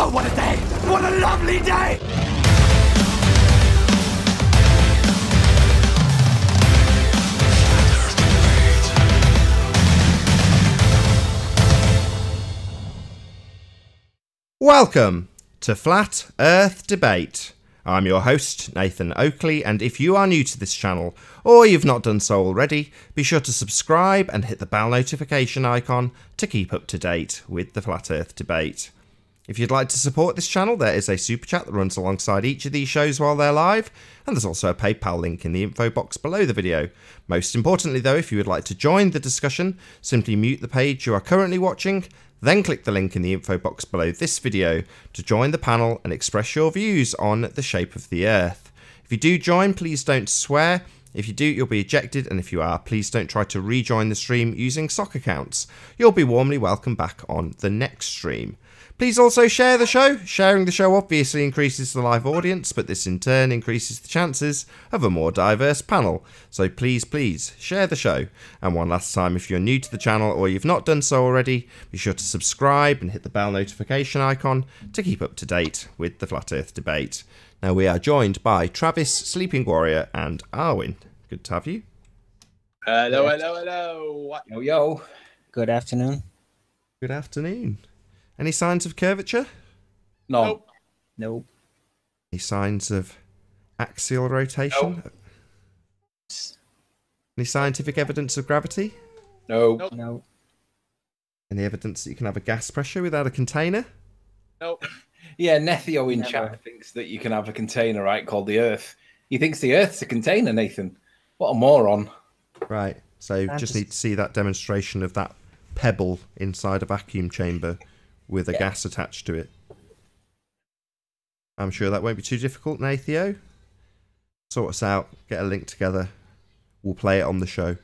Oh, what a day! What a lovely day! Welcome to Flat Earth Debate. I'm your host, Nathan Oakley, and if you are new to this channel, or you've not done so already, be sure to subscribe and hit the bell notification icon to keep up to date with the Flat Earth Debate. If you'd like to support this channel, there is a super chat that runs alongside each of these shows while they're live, and there's also a PayPal link in the info box below the video. Most importantly though, if you would like to join the discussion, simply mute the page you are currently watching, then click the link in the info box below this video to join the panel and express your views on the shape of the Earth. If you do join, please don't swear. If you do, you'll be ejected, and if you are, please don't try to rejoin the stream using sock accounts. You'll be warmly welcomed back on the next stream. Please also share the show. Sharing the show obviously increases the live audience, but this in turn increases the chances of a more diverse panel. So please, please share the show. And one last time, if you're new to the channel or you've not done so already, be sure to subscribe and hit the bell notification icon to keep up to date with the Flat Earth Debate. Now we are joined by Travis, Sleeping Warrior, and Arwin. Good to have you. Hello, hello, hello. Yo, yo. Good afternoon. Good afternoon. Any signs of curvature? No. Nope. Any signs of axial rotation? Nope. Any scientific evidence of gravity? No. Nope. No. Any evidence that you can have a gas pressure without a container? Nope. Yeah, Nethio in Never. chat thinks that you can have a container, right, called the Earth. He thinks the Earth's a container, Nathan. What a moron. Right, so just need to see that demonstration of that pebble inside a vacuum chamber with a gas attached to it. I'm sure that won't be too difficult, Nathio. Sort us out, get a link together. We'll play it on the show.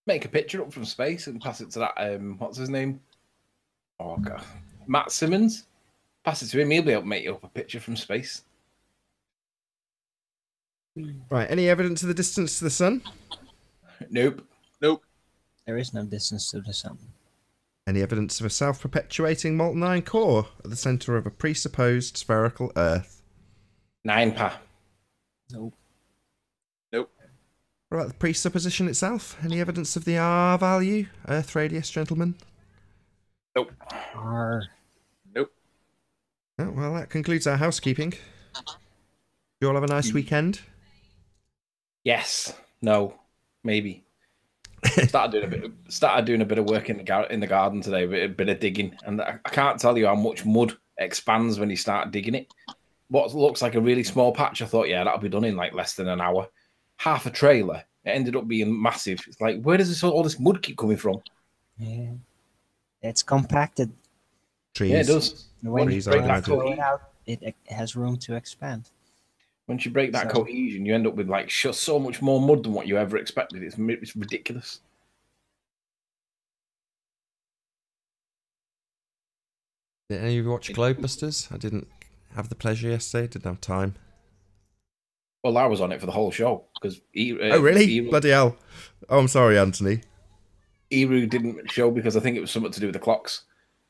Make a picture up from space and pass it to that, what's his name? Oh, God. Matt Simmons? Pass it to him, he'll be able to make you up a picture from space. Right, any evidence of the distance to the sun? Nope. Nope. There is no distance to the sun. Any evidence of a self-perpetuating molten iron core at the centre of a presupposed spherical Earth? 9 pa. Nope. Nope. What about the presupposition itself? Any evidence of the R value? Earth radius, gentlemen? Nope. R. Nope. Oh, well, that concludes our housekeeping. You all have a nice weekend? Yes. No. Maybe. Started doing a bit of work in the garden today, a bit of digging, and I can't tell you how much mud expands when you start digging it. What looks like a really small patch, I thought, yeah, that'll be done in like less than an hour. Half a trailer. It ended up being massive. It's like, where does all this mud keep coming from? Yeah. It's compacted. Trees. Yeah, it does. When Trees you are throw imagine. it out, it has room to expand. Once you break that So- cohesion, you end up with like so much more mud than what you ever expected. It's ridiculous. Did any of you watch Globebusters? I didn't have the pleasure yesterday. Didn't have time. Well, I was on it for the whole show because Oh, really? Bloody hell. Oh, I'm sorry, Anthony. Eru didn't show because I think it was something to do with the clocks.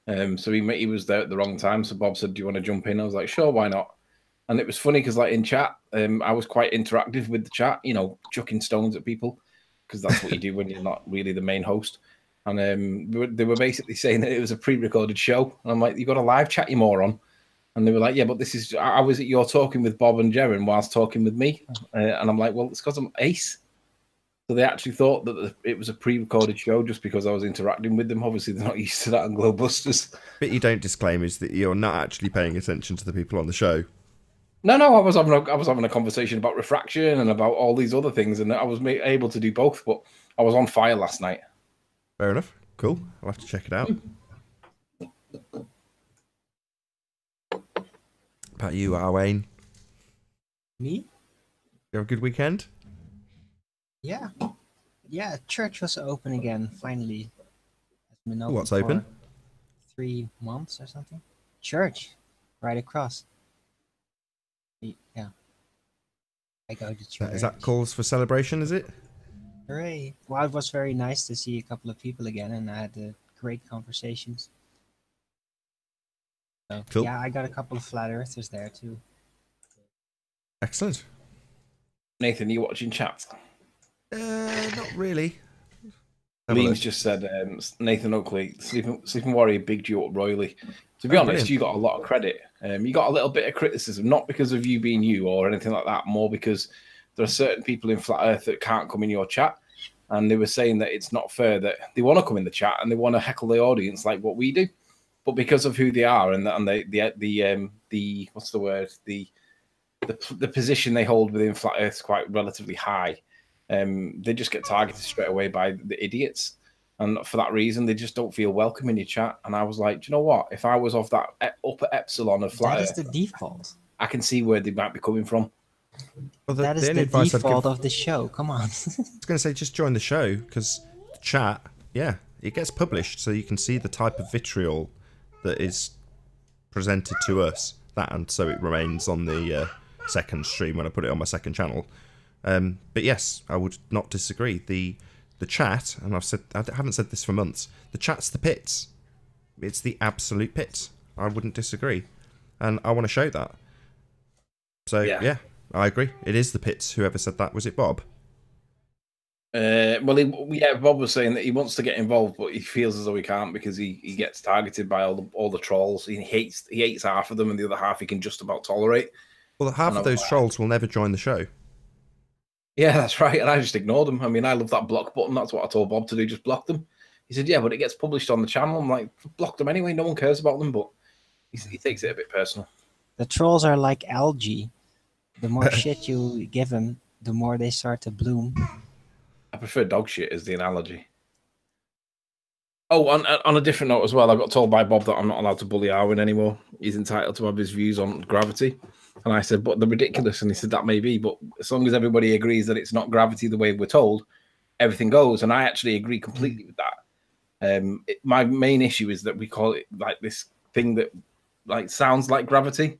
So he was there at the wrong time. So Bob said, "Do you want to jump in?" I was like, "Sure, why not?" And it was funny because, like in chat, I was quite interactive with the chat. You know, chucking stones at people because that's what you do when you're not really the main host. And they were basically saying that it was a pre-recorded show. And I'm like, "You got a live chat, you moron." And they were like, "Yeah, but this is I was at your talking with Bob and Jaren whilst talking with me." And I'm like, "Well, it's because I'm Ace." So they actually thought that it was a pre-recorded show just because I was interacting with them. Obviously, they're not used to that on Globebusters. But you don't disclaim is that you're not actually paying attention to the people on the show. No, I was having a conversation about refraction and about all these other things, and I was able to do both. But I was on fire last night. Fair enough. Cool. I'll have to check it out. About you, Arwayne. Me? You have a good weekend? Yeah. Yeah, church was open again, finally. It's been open What's for open? 3 months or something. Church. Right across. Yeah. I go to church. Is that calls for celebration, is it? Hooray. Well, it was very nice to see a couple of people again, and I had great conversations. So, Cool. yeah, I got a couple of flat earthers there too. Excellent. Nathan, you watching chat? Not really. Have a Liam's look. just said Nathan Oakley, Sleeping Warrior bigged you up royally. To be Oh, honest, brilliant. you got a lot of credit. You got a little bit of criticism, not because of you being you or anything like that, more because there are certain people in Flat Earth that can't come in your chat. And they were saying that it's not fair that they want to come in the chat and they want to heckle the audience like what we do. But because of who they are and the what's the word? The position they hold within Flat Earth is quite relatively high. They just get targeted straight away by the idiots. And for that reason, they just don't feel welcome in your chat. And I was like, do you know what? If I was of that upper epsilon of Flat That Earth, is the default. I can see where they might be coming from. Well, That is only the advice I'd default give- of the show. Come on. I was going to say, just join the show, because the chat, yeah, it gets published, so you can see the type of vitriol that is presented to us. That, and so it remains on the second stream when I put it on my second channel. But yes, I would not disagree. The chat, and I haven't said this for months, the chat's the pits. It's the absolute pits. I wouldn't disagree. And I want to show that. So, yeah, I agree. It is the pits. Whoever said that, was it Bob? Bob was saying that he wants to get involved, but he feels as though he can't because he gets targeted by all the trolls. He hates half of them, and the other half he can just about tolerate. Well, half of those trolls will never join the show. Yeah, that's right. And I just ignored them. I mean, I love that block button. That's what I told Bob to do. Just block them. He said, yeah, but it gets published on the channel. I'm like, block them anyway. No one cares about them. But he takes it a bit personal. The trolls are like algae. The more shit you give them, the more they start to bloom. I prefer dog shit as the analogy. Oh, on a different note as well, I got told by Bob that I'm not allowed to bully Arwen anymore. He's entitled to have his views on gravity. And I said, but they're ridiculous. And he said, that may be, but as long as everybody agrees that it's not gravity the way we're told, everything goes. And I actually agree completely with that. My main issue is that we call it like this thing that like sounds like gravity.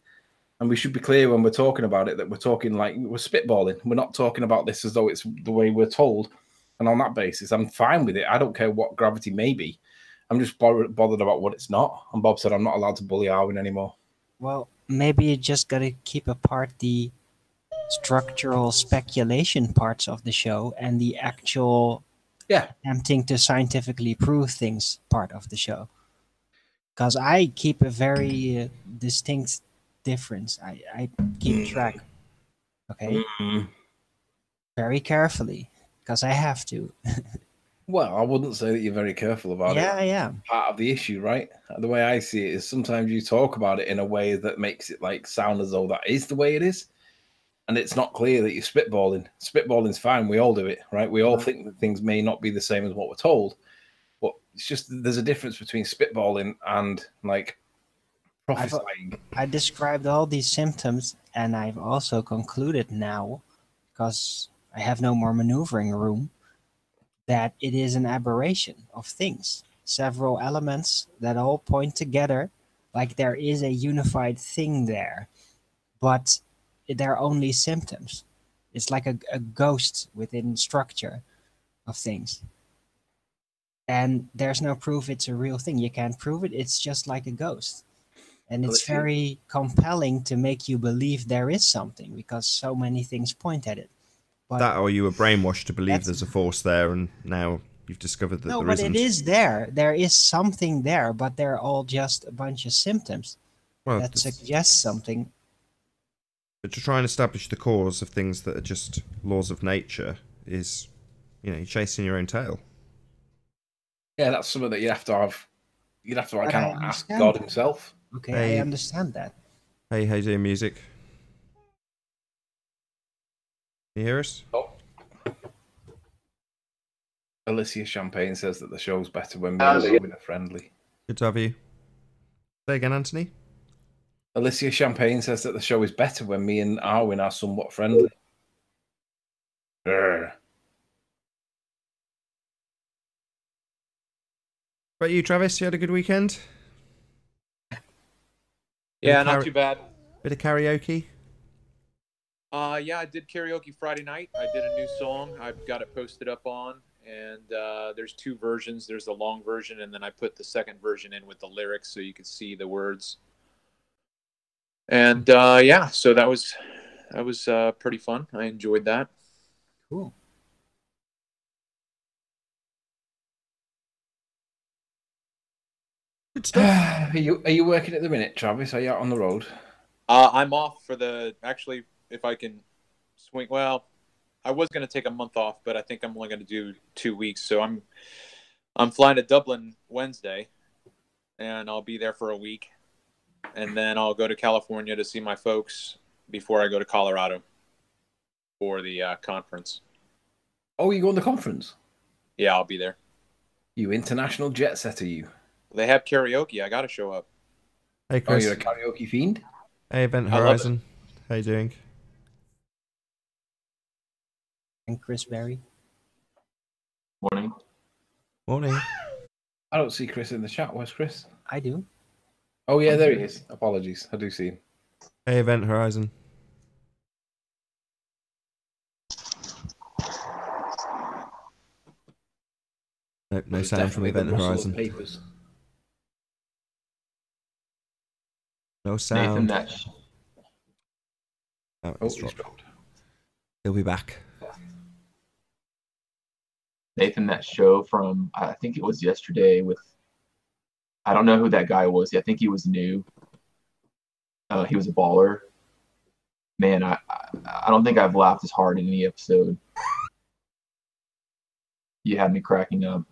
And we should be clear when we're talking about it that we're talking like we're spitballing. We're not talking about this as though it's the way we're told. And on that basis, I'm fine with it. I don't care what gravity may be. I'm just bothered about what it's not. And Bob said I'm not allowed to bully Arwen anymore. Well, maybe you just gotta keep apart the structural speculation parts of the show and the actual attempting to scientifically prove things part of the show. Because I keep a very distinct difference. I keep track. Okay? Very carefully. Because I have to. Well, I wouldn't say that you're very careful about it. Yeah, I am. Part of the issue, right? The way I see it is sometimes you talk about it in a way that makes it like sound as though that is the way it is. And it's not clear that you're spitballing. Spitballing's fine. We all do it, right? We all think that things may not be the same as what we're told. But it's just there's a difference between spitballing and like prophesying. I described all these symptoms, and I've also concluded now, because I have no more maneuvering room, that it is an aberration of things. Several elements that all point together, like there is a unified thing there, but they're only symptoms. It's like a ghost within structure of things. And there's no proof it's a real thing. You can't prove it. It's just like a ghost. And it's very compelling to make you believe there is something because so many things point at it. But that, or you were brainwashed to believe there's a force there, and now you've discovered that there isn't. No, but it is there. There is something there, but they're all just a bunch of symptoms that suggest something. But to try and establish the cause of things that are just laws of nature is, you know, you're chasing your own tail. Yeah, that's something that you'd have to like kind of ask God himself. Okay, Hey. I understand that. Hey, how you doing, music? Can you hear us? Oh. Alicia Champagne says that the show's better when me and Arwen are friendly. Good to have you. Say again, Anthony. Alicia Champagne says that the show is better when me and Arwen are somewhat friendly. Urgh. What about you, Travis? You had a good weekend? Yeah, not too bad. Bit of karaoke? Yeah, I did karaoke Friday night. I did a new song. I've got it posted up on, and there's two versions. There's the long version, and then I put the second version in with the lyrics so you could see the words. And yeah, so that was pretty fun. I enjoyed that. Cool. Good stuff. Are you working at the minute, Travis? Are you out on the road? I'm off for actually, if I can swing. Well, I was going to take a month off, but I think I'm only going to do 2 weeks. So I'm flying to Dublin Wednesday, and I'll be there for a week, and then I'll go to California to see my folks before I go to Colorado for the conference. Oh, you going to the conference? Yeah, I'll be there. You international jet setter, you. They have karaoke. I got to show up. Hey, Oh, Chris. you're a karaoke fiend? Hey, Event I love Horizon. How you doing? And Chris Berry. Morning. Morning. I don't see Chris in the chat. Where's Chris? I do. Oh, yeah, there he is. Apologies. I do see him. Hey, Event Horizon. Nope, no There's sound from definitely the Event rustle of Horizon. papers. No Nathan, sound. Oh, Oh, it's he's dropped. dropped. He'll be back. Nathan, that show from, I think it was yesterday with, I don't know who that guy was. I think he was new. He was a baller. Man, I don't think I've laughed as hard in any episode. You had me cracking up.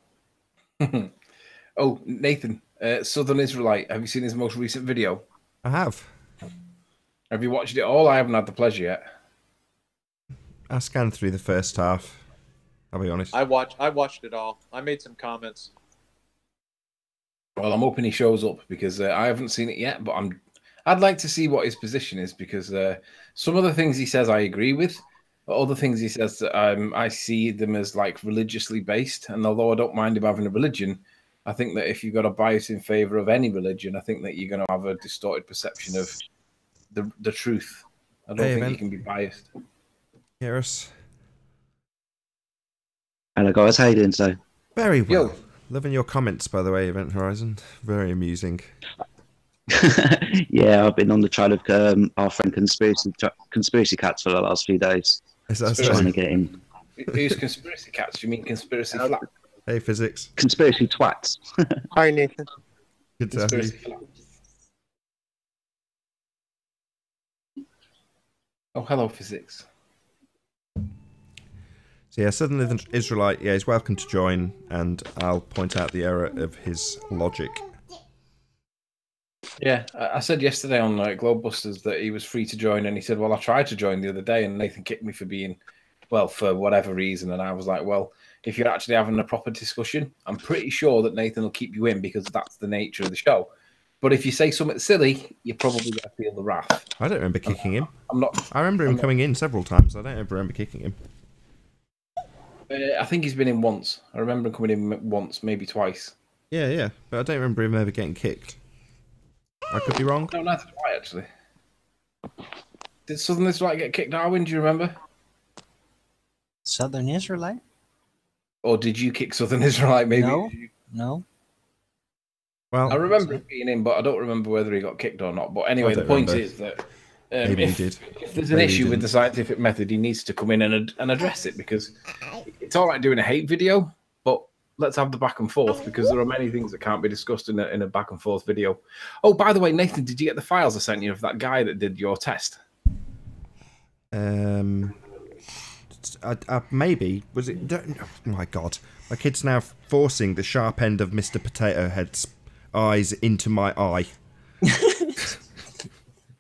Oh, Nathan, Southern Israelite. Have you seen his most recent video? I have. Have you watched it all? I haven't had the pleasure yet. I scanned through the first half. I'll be honest. I watched it all. I made some comments. Well, I'm hoping he shows up because I haven't seen it yet, but I'd like to see what his position is because some of the things he says I agree with, but other things he says that I see them as like religiously based. And although I don't mind him having a religion, I think that if you've got a bias in favor of any religion, I think that you're going to have a distorted perception of the truth. I don't think you can be biased. Hear us? Hello guys, how you doing today? Very well. Yo. Loving your comments, by the way, Event Horizon. Very amusing. Yeah, I've been on the trail of our friend Conspiracy Cats for the last few days. Is that Trying so? to get him. Who's conspiracy cats? You mean conspiracy flat? Hey, Physics. Conspiracy Twats. Hi, Nathan. Good to have you. Conspiracy flat. Oh, hello, physics. So yeah, Southern Israelite, yeah, he's welcome to join, and I'll point out the error of his logic. Yeah, I said yesterday on Globebusters that he was free to join, and he said, well, I tried to join the other day, and Nathan kicked me for being, well, for whatever reason, and I was like, well, if you're actually having a proper discussion, I'm pretty sure that Nathan will keep you in because that's the nature of the show. But if you say something silly, you're probably going to feel the wrath. I don't remember kicking him. I'm not. I remember him coming in several times. I don't ever remember kicking him. I think he's been in once. I remember him coming in once, maybe twice. Yeah, but I don't remember him ever getting kicked. I could be wrong. No, neither do I, actually. Did Southern Israelite get kicked, Darwin? Do you remember? Southern Israelite? Or did you kick Southern Israelite, maybe? No. No. Well, I remember him being in, but I don't remember whether he got kicked or not. But anyway, the point is that maybe he did. if there's an Maybe he issue with didn't. the scientific method, he needs to come in and address it, because it's all right doing a hate video, but let's have the back and forth, because there are many things that can't be discussed in a back and forth video. Oh, by the way, Nathan, did you get the files I sent you of that guy that did your test? Maybe was it? Oh my God, my kid's now forcing the sharp end of Mr. Potato Head's eyes into my eye.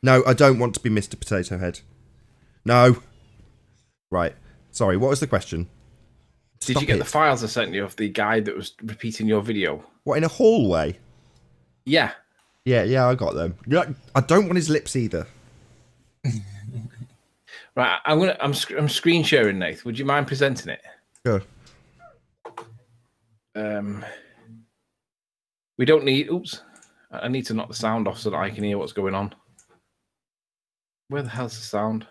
No, I don't want to be Mr. Potato Head. No. Right. Sorry. What was the question? Did you get the files I sent you of the guy that was repeating your video? What, in a hallway? Yeah. Yeah, I got them. I don't want his lips either. Right, I'm screen sharing, Nath. Would you mind presenting it? Sure. We don't need. Oops, I need to knock the sound off so that I can hear what's going on. Where the hell's the sound?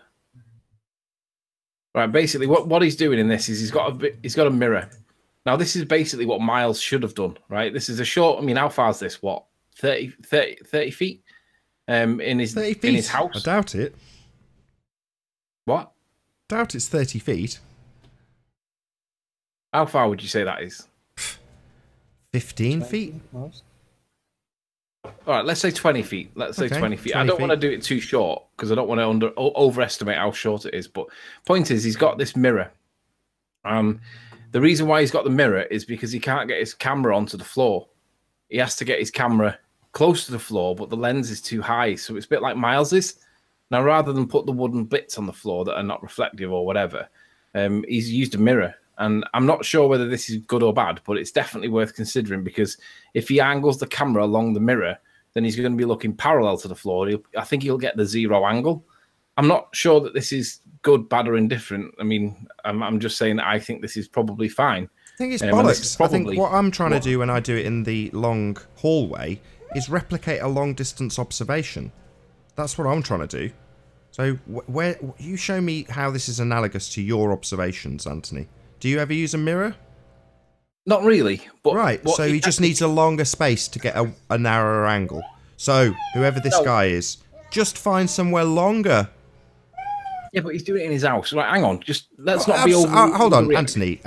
Right, basically, what he's doing in this is he's got a mirror. Now, this is basically what Miles should have done. Right, this is a short. I mean, how far is this? What 30 feet? in 30 feet. in his house. I doubt it. What? Doubt it's 30 feet. How far would you say that is? 15 feet. Most. All right, let's say 20 feet. Let's say Okay, 20 feet. 20 I don't want to feet. do it too short because I don't want to overestimate how short it is. But point is, he's got this mirror. The reason why he's got the mirror is because he can't get his camera onto the floor. He has to get his camera close to the floor, but the lens is too high. So it's a bit like Miles's. Now, rather than put the wooden bits on the floor that are not reflective or whatever, he's used a mirror. And I'm not sure whether this is good or bad, but it's definitely worth considering because if he angles the camera along the mirror, then he's going to be looking parallel to the floor. I think he'll get the 0 angle. I'm not sure that this is good, bad, or indifferent. I mean, I'm just saying that I think this is probably fine. I think it's bollocks. I think what I'm trying to do when I do it in the long hallway is replicate a long distance observation. That's what I'm trying to do. So where you show me how this is analogous to your observations, Anthony. Do you ever use a mirror? Not really. But right, so he just needs a longer space to get a narrower angle. So whoever this guy is, just find somewhere longer. Yeah, but he's doing it in his house. Right, hang on. Just let's not be over. Hold on, Anthony.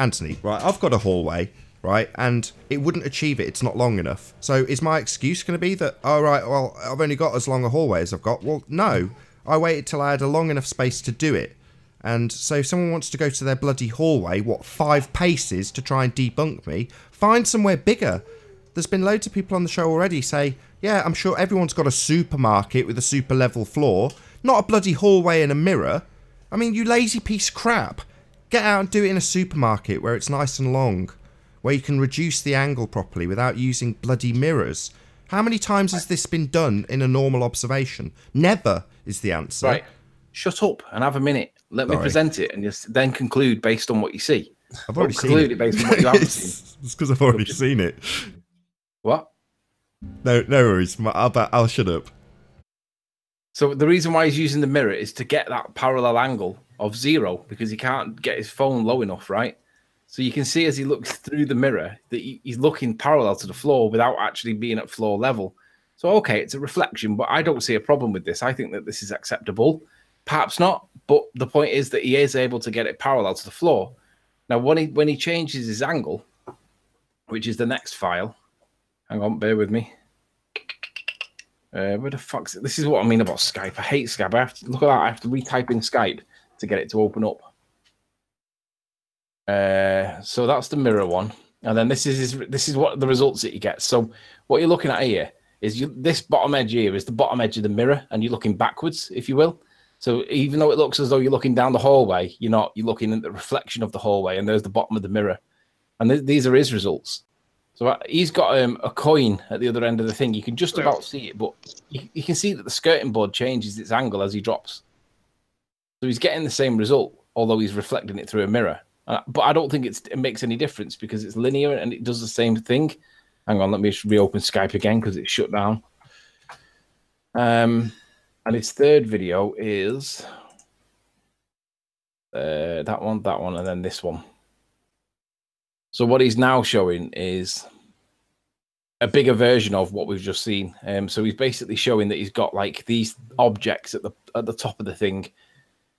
Right, I've got a hallway, right, and it wouldn't achieve it. It's not long enough. So is my excuse going to be that? Oh, right. Well, I've only got as long a hallway as I've got. Well, no. I waited till I had a long enough space to do it. And so if someone wants to go to their bloody hallway, 5 paces to try and debunk me, find somewhere bigger. There's been loads of people on the show already say, yeah, I'm sure everyone's got a supermarket with a super level floor, not a bloody hallway and a mirror. I mean, you lazy piece of crap. Get out and do it in a supermarket where it's nice and long, where you can reduce the angle properly without using bloody mirrors. How many times has this been done in a normal observation? Never is the answer. Right. Shut up and have a minute. Let me present it and just then conclude based on what you see. I've already seen it. Based on what you haven't seen. It's because I've already seen it. What? No worries. I'll shut up. So the reason why he's using the mirror is to get that parallel angle of 0 because he can't get his phone low enough, right? So you can see as he looks through the mirror that he's looking parallel to the floor without actually being at floor level. So, okay, it's a reflection, but I don't see a problem with this. I think that this is acceptable. Perhaps not, but the point is that he is able to get it parallel to the floor. Now, when he changes his angle, which is the next file, hang on, bear with me. Where the fuck's it? This is what I mean about Skype. I hate Skype. I have to look at that. I have to retype in Skype to get it to open up. So that's the mirror one, and then this is what the results that you get. So what you're looking at here is this bottom edge here is the bottom edge of the mirror, and you're looking backwards, if you will. So even though it looks as though you're looking down the hallway, you're not. You're looking at the reflection of the hallway, and there's the bottom of the mirror, and these are his results. So he's got a coin at the other end of the thing. You can just about see it, but you can see that the skirting board changes its angle as he drops. So he's getting the same result, although he's reflecting it through a mirror. But I don't think it makes any difference because it's linear and it does the same thing. Hang on, let me just reopen Skype again because it's shut down. And his third video is that one, and then this one. So what he's now showing is a bigger version of what we've just seen. So he's basically showing that he's got like these objects at the top of the thing.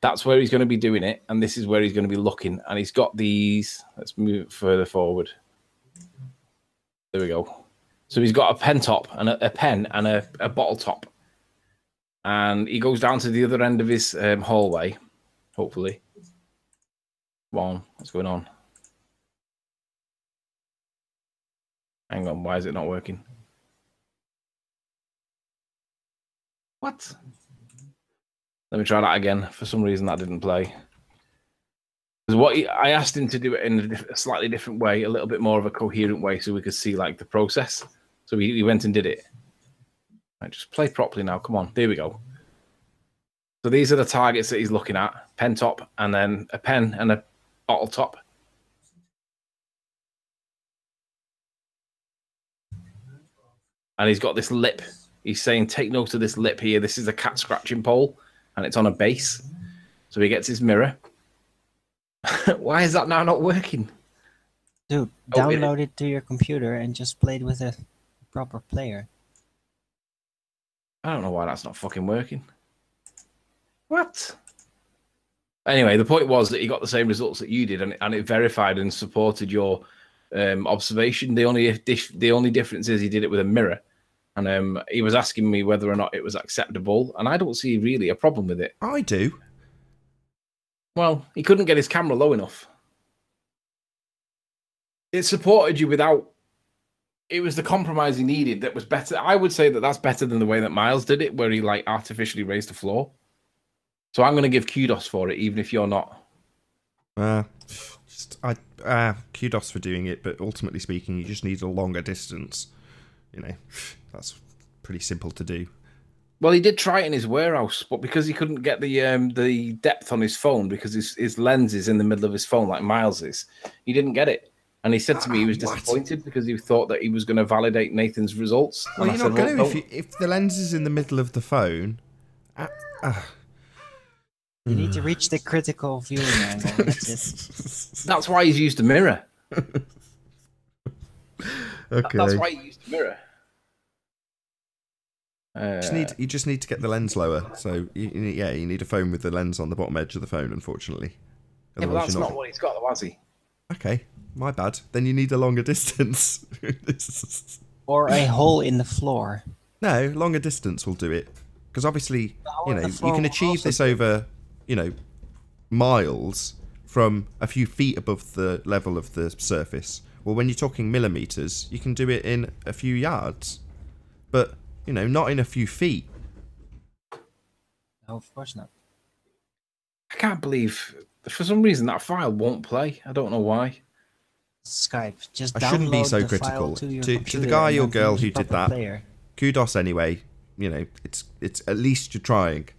That's where he's going to be doing it, and this is where he's going to be looking. And he's got these. Let's move it further forward. There we go. So he's got a pen top and a pen and a bottle top. And he goes down to the other end of his hallway, hopefully. Come on, what's going on? Hang on, why is it not working? What? Let me try that again. For some reason, that didn't play. Because I asked him to do it in a slightly different way, a little bit more of a coherent way, so we could see like the process. So he went and did it. Right, just play properly now. Come on, there we go. So these are the targets that he's looking at: pen top, and then a pen and a bottle top. And he's got this lip. He's saying, take note of this lip here. This is a cat scratching pole, and it's on a base. So he gets his mirror. Why is that now not working? Dude, download it to your computer and just play it with a proper player. I don't know why that's not fucking working. What? Anyway, the point was that he got the same results that you did, and it verified and supported your observation. The only difference is he did it with a mirror, and he was asking me whether or not it was acceptable, and I don't see really a problem with it. I do. Well, he couldn't get his camera low enough. It supported you without. It was the compromise he needed that was better. I would say that that's better than the way that Miles did it, where he like artificially raised the floor. So I'm going to give kudos for it, even if you're not. Kudos for doing it, but ultimately speaking, you just need a longer distance. You know, that's pretty simple to do. Well, he did try it in his warehouse, but because he couldn't get the depth on his phone, because his lens is in the middle of his phone like Miles is, he didn't get it. And he said to me he was disappointed because he thought that he was going to validate Nathan's results. Well, you're not going to if the lens is in the middle of the phone. You need to reach the critical viewing angle. That's it. That's why he's used a mirror. Okay. That's why he used a mirror. You just need to get the lens lower. So you need a phone with the lens on the bottom edge of the phone. Unfortunately, yeah, but that's not what he's got, though, has he? Okay, my bad. Then you need a longer distance. Or a hole in the floor. No, longer distance will do it. Because obviously, you can achieve this over, miles from a few feet above the level of the surface. Well, when you're talking millimeters, you can do it in a few yards. But, not in a few feet. No, of course not. I can't believe, for some reason, that file won't play. I don't know why. Skype, just I shouldn't be so download the critical. file to your To the computer guy and or then girl use who proper did that, player. kudos anyway. It's at least you're trying.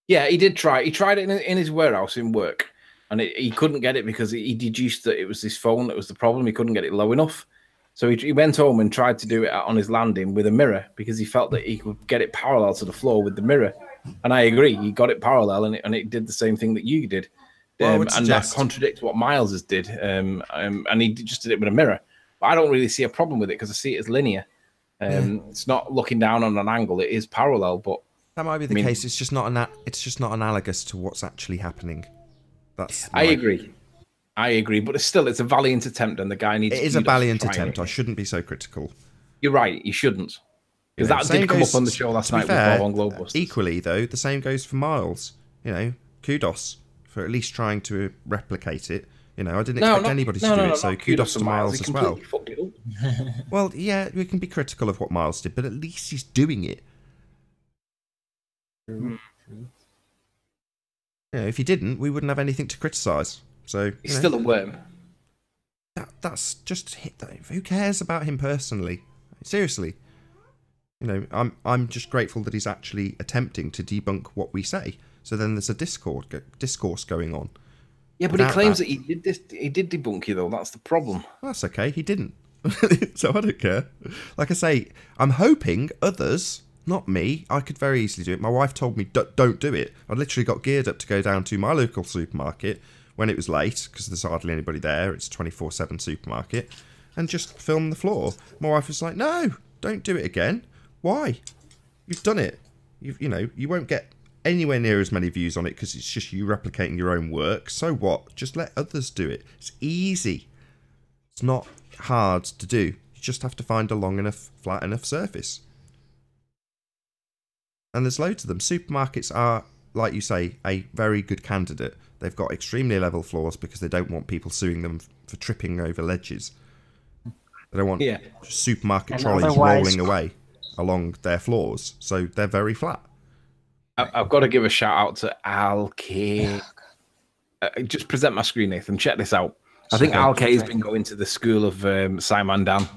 Yeah, he did try. He tried it in his warehouse in work, and he couldn't get it because he deduced that it was his phone that was the problem. He couldn't get it low enough. So he went home and tried to do it on his landing with a mirror because he felt that he could get it parallel to the floor with the mirror. And I agree. He got it parallel, and it did the same thing that you did. And that contradicts what Miles did. And he just did it with a mirror. But I don't really see a problem with it because I see it as linear. It's not looking down on an angle; it is parallel. But that might be the case. It's just not analogous to what's actually happening. I agree. But it's a valiant attempt, and the guy needs. It is a valiant attempt. I shouldn't be so critical. You're right. You shouldn't. Because that did come up on the show last night with Bob on Globebusters. Equally, though, the same goes for Miles. Kudos for at least trying to replicate it. I didn't expect anybody to do it, so kudos to Miles as well. Well, yeah, we can be critical of what Miles did, but at least he's doing it. True. If he didn't, we wouldn't have anything to criticise. So he's still a worm. That's just who cares about him personally? Seriously, I'm just grateful that he's actually attempting to debunk what we say. So then there's a discourse going on. Yeah, but he claims that he did this. He did debunk you, though. That's the problem. That's okay. He didn't. So I don't care. Like I say, I'm hoping others, not me. I could very easily do it. My wife told me don't do it. I literally got geared up to go down to my local supermarket when it was late because there's hardly anybody there. It's a 24/7 supermarket, and just film the floor. My wife was like, "No, don't do it again. Why? You've done it. You won't get anywhere near as many views on it because it's just you replicating your own work. So what? Just let others do it. It's easy. It's not hard to do. You just have to find a long enough, flat enough surface. And there's loads of them. Supermarkets are, like you say, a very good candidate. They've got extremely level floors because they don't want people suing them for tripping over ledges. They don't want supermarket trolleys rolling away along their floors. So they're very flat. I've got to give a shout out to Al K. Just present my screen, Nathan. Check this out. I think Al K has been going to the school of Simon Dan.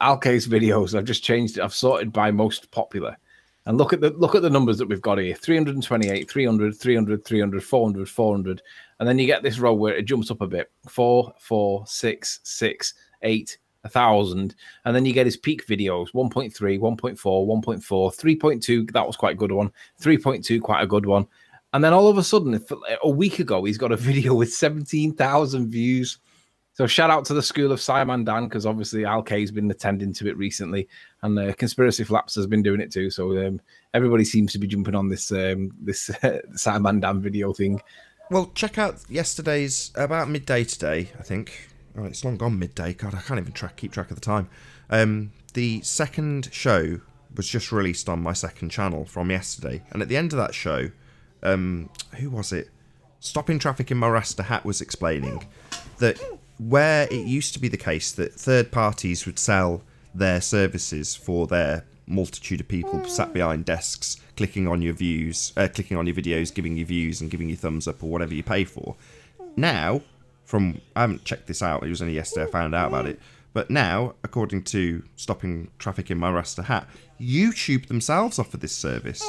Al K's videos, I've just changed it. I've sorted by most popular. And look at the numbers that we've got here. 328, 300, 300, 300, 400, 400. And then you get this row where it jumps up a bit. 4, 4, 6, 6, 8, 1,000. And then you get his peak videos. 1.3, 1.4, 1.4, 3.2. That was quite a good one. 3.2, quite a good one. And then all of a sudden, a week ago, he's got a video with 17,000 views. So shout out to the School of Simon Dan, because obviously Al K's been attending to it recently, and Conspiracy Flaps has been doing it too. So everybody seems to be jumping on this Simon Dan video thing. Well, check out yesterday's about midday today, I think. Oh, it's long gone midday. God, I can't even keep track of the time. The second show was just released on my second channel from yesterday, and at the end of that show, who was it? Stopping Traffic in Morasta Hat was explaining that where it used to be the case that third parties would sell their services for their multitude of people sat behind desks, clicking on your videos, giving you views and giving you thumbs up or whatever you pay for. Now, I haven't checked this out, it was only yesterday I found out about it, but now, according to Stopping Traffic in Morasta Hat, YouTube themselves offer this service.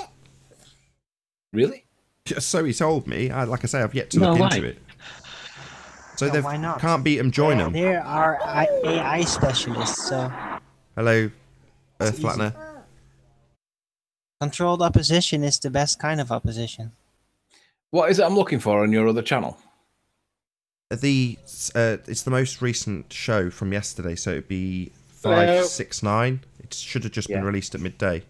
Really? So he told me. Like I say, I've yet to look into it. So they can't beat them, join them. There are AI specialists, so... Hello, Earth Flattener. Controlled opposition is the best kind of opposition. What is it I'm looking for on your other channel? It's the most recent show from yesterday, so it'd be 569. It should have just been released at midday.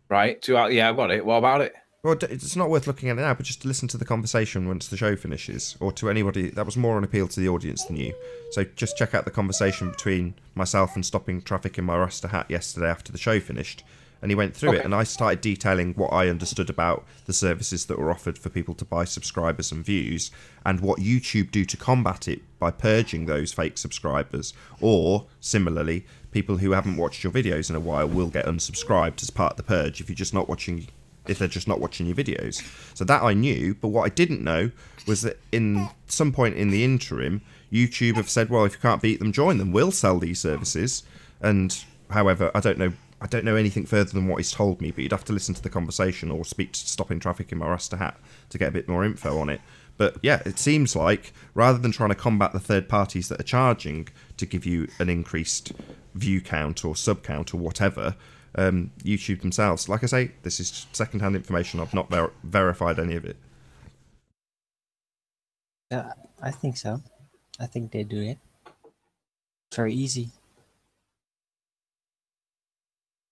Right. Yeah, I've got it. What about it? Well, it's not worth looking at it now, but just listen to the conversation once the show finishes, or to anybody. That was more an appeal to the audience than you. So just check out the conversation between myself and Stopping Traffic in Morasta Hat yesterday after the show finished, and he went through it, and I started detailing what I understood about the services that were offered for people to buy subscribers and views, and what YouTube do to combat it by purging those fake subscribers, or, similarly, people who haven't watched your videos in a while will get unsubscribed as part of the purge if they're just not watching your videos. So that I knew, but what I didn't know was that in some point in the interim, YouTube have said, well, if you can't beat them, join them. We'll sell these services. And however, I don't know anything further than what he's told me, but you'd have to listen to the conversation or speak to Stopping Traffic in Morasta Hat to get a bit more info on it. But yeah, it seems like rather than trying to combat the third parties that are charging to give you an increased view count or sub count or whatever, YouTube themselves, like I say, this is second-hand information. I've not verified any of it. Yeah, I think so. I think they do it. It's very easy.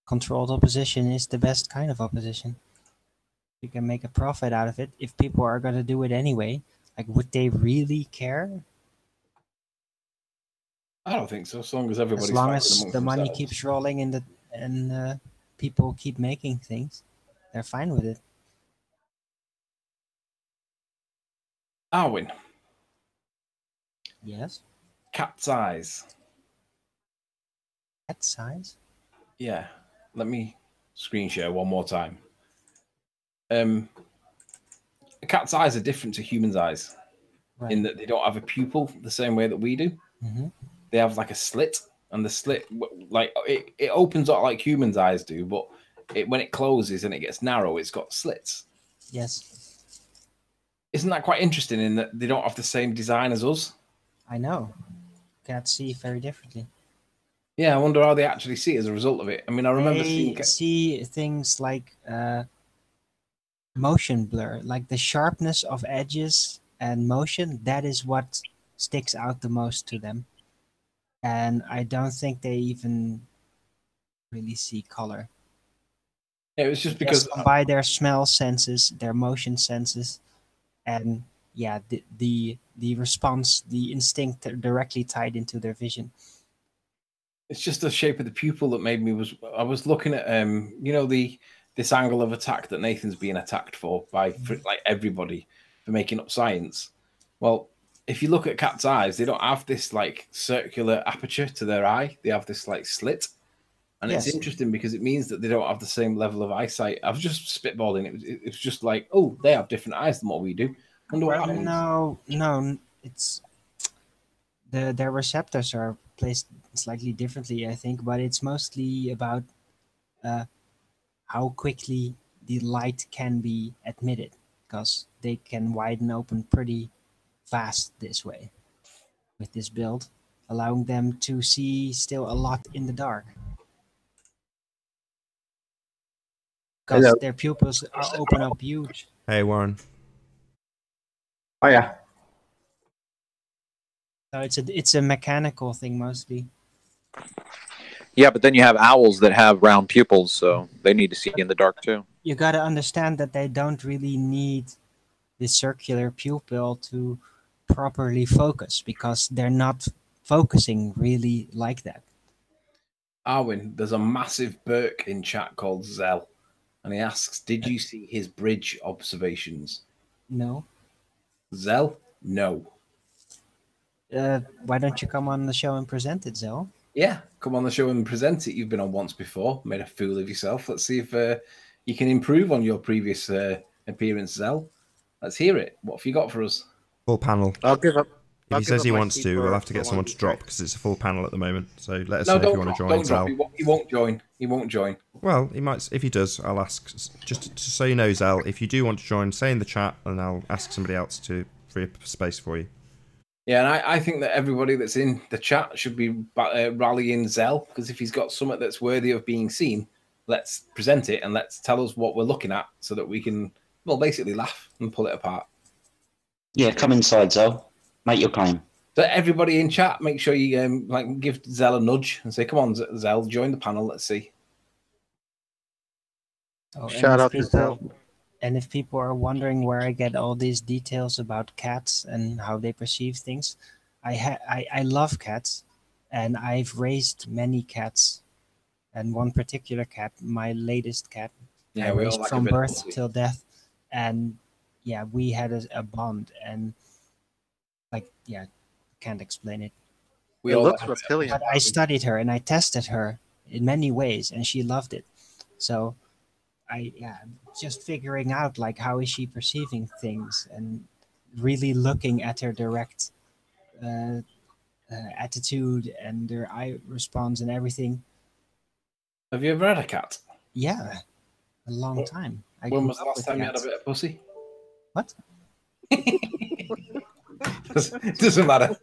Controlled opposition is the best kind of opposition. You can make a profit out of it. If people are going to do it anyway, like, would they really care? I don't think so. As long as everybody's As long as fighting the amongst money themselves. keeps rolling and people keep making things, they're fine with it. Arwin, Yes. cat's eyes. That size. Yeah. Let me screen share one more time. A cat's eyes are different to humans' eyes Right. in that they don't have a pupil the same way that we do. Mm-hmm. They have like a slit, and the slit, like it opens up like humans' eyes do, but when it closes and it gets narrow, it's got slits. Yes. Isn't that quite interesting in that they don't have the same design as us? I know. Cats see very differently. Yeah, I wonder how they actually see as a result of it. I mean, I remember They seeing... see things like motion blur, like the sharpness of edges and motion. That is what sticks out the most to them. And I don't think they even really see color. Yeah, it was just because... by their smell senses, their motion senses, and yeah, the response, the instinct directly tied into their vision. It's just the shape of the pupil that made me... I was looking at, you know, this angle of attack that Nathan's being attacked for by like everybody for making up science. Well, if you look at cat's eyes, they don't have this like circular aperture to their eye. They have this like slit. And Yes. It's interesting because it means that they don't have the same level of eyesight. I was just spitballing. It was just like, oh, they have different eyes than what we do. Wonder what that means. No, it's their receptors are placed slightly differently, I think, but it's mostly about how quickly the light can be admitted, because they can widen open pretty fast this way with this build, allowing them to see still a lot in the dark. Because Hello. their pupils are open up huge. Hey, Warren. Oh yeah. So it's a mechanical thing mostly. Yeah, but then you have owls that have round pupils, so they need to see in the dark too. You got to understand that they don't really need the circular pupil to properly focus because they're not focusing really like that. Arwin, there's a massive Burke in chat called Zell, and he asks, "Did you see his bridge observations?" No. Zell, no. Why don't you come on the show and present it, Zell? Yeah, come on the show and present it. You've been on once before, made a fool of yourself. Let's see if you can improve on your previous appearance, Zell. Let's hear it. What have you got for us? Full panel. I'll give up. If he says he wants to, we'll have to get someone to drop because it's a full panel at the moment. So let us know if you want to join. Don't drop. He won't join. He won't join. Well, he might. If he does, I'll ask. Just so you know, Zell, if you do want to join, say in the chat, and I'll ask somebody else to free up space for you. Yeah, and I think that everybody that's in the chat should be rallying Zell, because if he's got something that's worthy of being seen, let's present it and let's tell us what we're looking at so that we can, well, basically laugh and pull it apart. Yeah, come inside, Zell. Make your claim. So everybody in chat, make sure you give Zell a nudge and say, "Come on, Zell, join the panel. Let's see." Oh, Shout out to Zell. And if people are wondering where I get all these details about cats and how they perceive things, I love cats, and I've raised many cats, and one particular cat, my latest cat, I we all raised like a from bit of birth pussy. till death, and yeah, we had a bond, and can't explain it. We It all looks like- reptilian. But I studied her and I tested her in many ways, and she loved it. So just figuring out like how is she perceiving things and really looking at her direct attitude and her eye response and everything. Have you ever had a cat? Yeah, a long time. When was the last time you had a bit of pussy? What? Doesn't matter.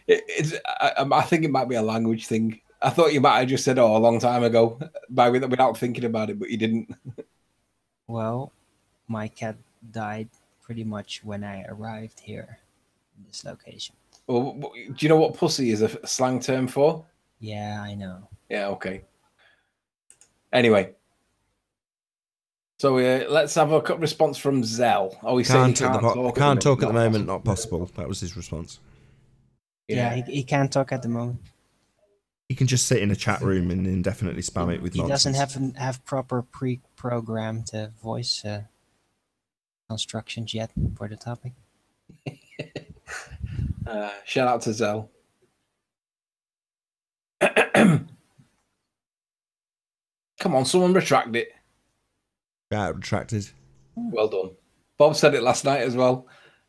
I think it might be a language thing. I thought you might have just said, "Oh, a long time ago," without thinking about it, but you didn't. Well, my cat died pretty much when I arrived here in this location. Well, do you know what pussy is a slang term for? Yeah, I know. Yeah, okay. Anyway, so let's have a response from Zell. Oh, he's saying he can't talk. Can't talk at the moment. Not possible. That was his response. Yeah, he can't talk at the moment. He can just sit in a chat room and indefinitely spam it with nonsense. He doesn't have proper pre-programmed voice constructions yet for the topic. Shout out to Zell. Come on, someone retract it. Yeah, retracted. Well done. Bob said it last night as well.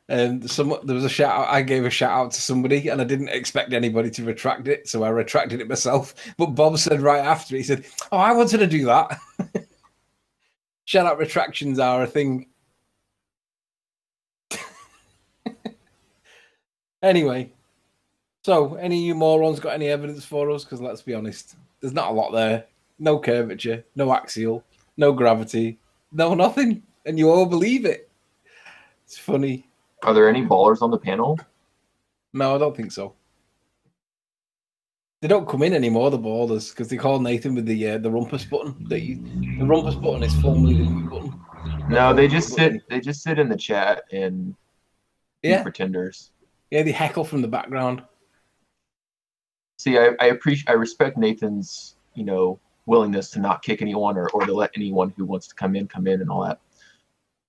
There was a shout out. I gave a shout out to somebody, and I didn't expect anybody to retract it, so I retracted it myself. But Bob said right after it, he said, "Oh, I wanted to do that." Shout out retractions are a thing. Anyway, so any of you morons got any evidence for us? Because let's be honest, there's not a lot there. No curvature, no axial, no gravity, no nothing, and you all believe it. It's funny. Are there any ballers on the panel? No, I don't think so. They don't come in anymore, the ballers, because they call Nathan with the rumpus button. The rumpus button is formally the mute button. No, they just sit. They just sit in the chat and be pretenders. Yeah, they heckle from the background. See, I respect Nathan's, willingness to not kick anyone or to let anyone who wants to come in and all that.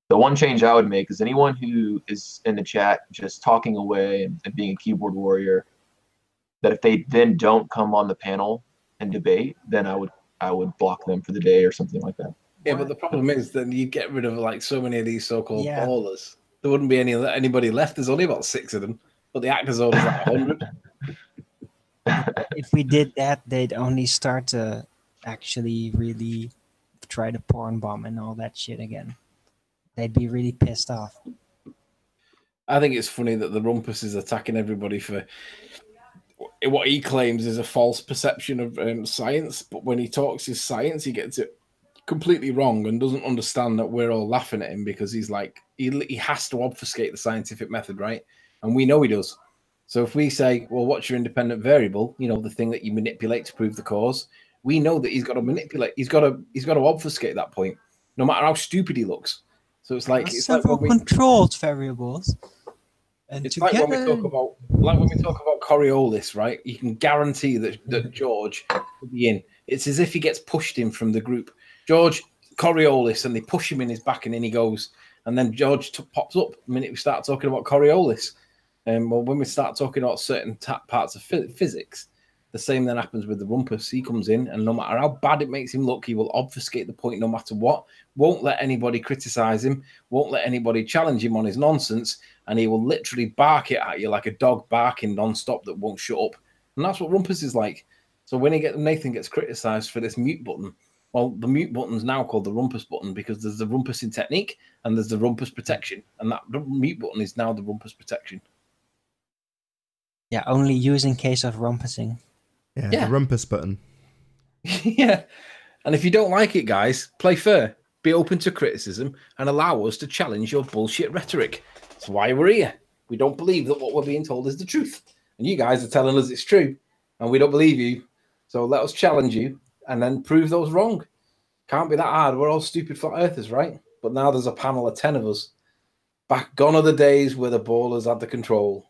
The one change I would make is anyone who is in the chat just talking away and being a keyboard warrior, that if they then don't come on the panel and debate, then I would block them for the day or something like that. Yeah, but the problem is then you get rid of like so many of these so-called ballers. There wouldn't be anybody left. There's only about 6 of them, but the actors zone is like 100. If we did that, they'd only start to actually really try to porn bomb and all that shit again. They'd be really pissed off. I think it's funny that the rumpus is attacking everybody for what he claims is a false perception of science, but when he talks his science, he gets it completely wrong and doesn't understand that we're all laughing at him because he's like he has to obfuscate the scientific method, right? and we know he does. So if we say, well, what's your independent variable? You know, the thing that you manipulate to prove the cause. We know that he's got to manipulate. He's got to obfuscate that point, no matter how stupid he looks. So it's like several controlled variables. And it's like when we talk about Coriolis, right? You can guarantee that George will be in. It's as if he gets pushed in from the group. George, Coriolis, and they push him in his back, and in he goes. And then George pops up the minute we start talking about Coriolis. Well, when we start talking about certain parts of physics, the same then happens with the rumpus. He comes in, and no matter how bad it makes him look, he will obfuscate the point no matter what. Won't let anybody criticize him. Won't let anybody challenge him on his nonsense. And he will literally bark it at you like a dog barking non-stop that won't shut up. And that's what rumpus is like. So when Nathan gets criticized for this mute button, well, the mute button's now called the rumpus button because there's the rumpusing technique and there's the rumpus protection. And that mute button is now the rumpus protection. Yeah, only used in case of rumpusing. Yeah, the rumpus button. Yeah. And if you don't like it, guys, play fair. Be open to criticism and allow us to challenge your bullshit rhetoric. That's why we're here. We don't believe that what we're being told is the truth. And you guys are telling us it's true. And we don't believe you. So let us challenge you and then prove those wrong. Can't be that hard. We're all stupid flat earthers, right? But now there's a panel of 10 of us. Gone are the days where the ballers had the control.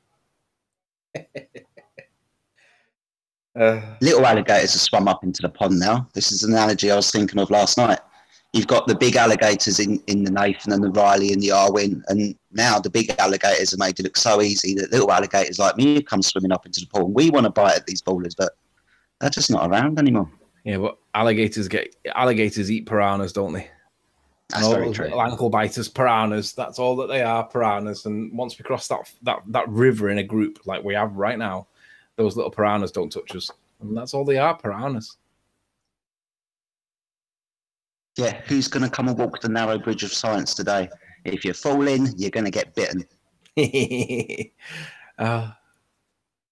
Little alligators have swum up into the pond now. This is an analogy I was thinking of last night. You've got the big alligators in the Nathan and the Riley and the Arwin, and now the big alligators are made to look so easy that little alligators like me come swimming up into the pool. And we want to bite at these ballers, but they're just not around anymore. Yeah, but alligators eat piranhas, don't they? That's very true. Little ankle biters, piranhas. That's all that they are, piranhas. And once we cross that river in a group like we have right now, those little piranhas don't touch us. And that's all they are, piranhas. Yeah, who's going to come and walk the narrow bridge of science today? If you fall in, you're going to get bitten.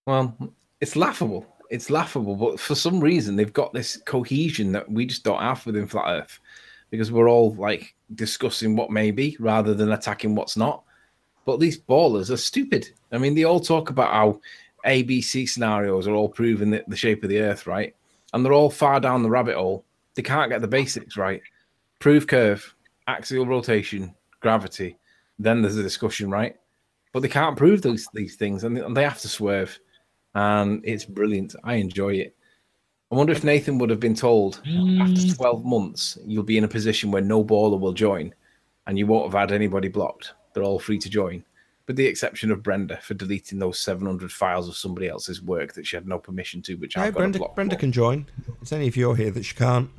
Well, it's laughable. It's laughable, but for some reason they've got this cohesion that we just don't have within Flat Earth, because we're all like discussing what may be rather than attacking what's not. But these ballers are stupid. I mean, they all talk about how ABC scenarios are all proving the shape of the Earth, right? And they're all far down the rabbit hole. They can't get the basics right. Prove curve, axial rotation, gravity. Then there's a discussion, right? But they can't prove these things, and they have to swerve. And it's brilliant. I enjoy it. I wonder if Nathan would have been told after 12 months, you'll be in a position where no baller will join, and you won't have had anybody blocked. They're all free to join, with the exception of Brenda for deleting those 700 files of somebody else's work that she had no permission to. Which I've got to block. Brenda can join. It's only if you're here that she can't.